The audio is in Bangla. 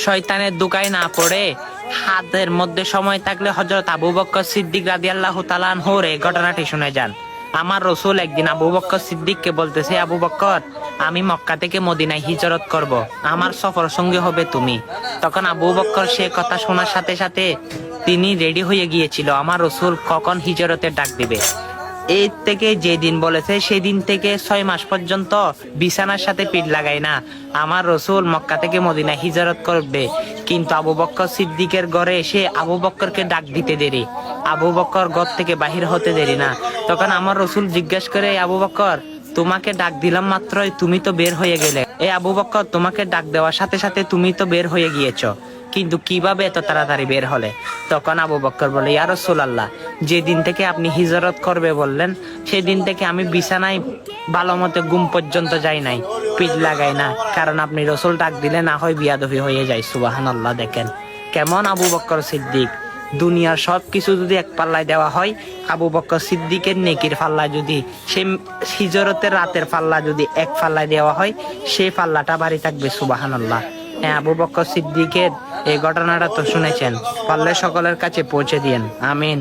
শয়তানের দুকায় না পড়ে হাতের মধ্যে সময় থাকলে হযরত আবু বকর সিদ্দিক রাদিয়াল্লাহু তাআলা আনহুর এই ঘটনাটি শুনে যান। আমার রসুল একদিন আবু বকর সিদ্দিককে বলতেছে, আবু বকর, আমি মক্কা থেকে মদিনায় হিজরত করব, আমার সফর সঙ্গী হবে তুমি। তখন আবু বকর সে কথা শোনার সাথে সাথে তিনি রেডি হয়ে গিয়েছিল আমার রসুল কখন হিজরতের ডাক দিবে। এই থেকে যেদিন বলেছে সেদিন থেকে 6 মাস পর্যন্ত বিছানার সাথে পিঠ লাগায় না। আমার রসুল মক্কা থেকে মদিনায় হিজরত করবে, কিন্তু আবু বকর সিদ্দিকের ঘরে এসে আবু বকরকে ডাক দিতে দেরি, আবু বকর ঘর থেকে বাহির হতে দেরি না। তখন আমার রসুল জিজ্ঞেস করে, আবু বকর, তোমাকে ডাক দিলাম মাত্রই তুমি তো বের হয়ে গেলে। এই আবু বকর, তোমাকে ডাক দেওয়ার সাথে সাথে তুমি তো বের হয়ে গিয়েছো, কিন্তু কিভাবে এত তাড়াতাড়ি বের হলে? তখন আবু বকর বলে, ইয়া রাসূলুল্লাহ, যেদিন থেকে আপনি হিজরত করবে বললেন সেদিন থেকে আমি বিছানায় ভালো মতো ঘুম পর্যন্ত যাই নাই, পিঠ লাগাই না, কারণ আপনি রসুল ডাক দিলে না হয় বিয়াদবি হয়ে যায়। সুবহানাল্লাহ। দেখেন কেমন আবু বকর সিদ্দিক। দুনিয়ার সবকিছু যদি এক পাল্লায় দেওয়া হয়, আবু বকর সিদ্দিকের নেকির পাল্লায় যদি সে হিজরতের রাতের পাল্লা যদি এক পাল্লায় দেওয়া হয়, সেই পাল্লাটা ভারী থাকবে। সুবহানাল্লাহ। হ্যাঁ, আবু বকর সিদ্দিকের এই ঘটনাটা তো শুনেছেন, পারলে সকলের কাছে পৌঁছে দিয়েন। আমিন।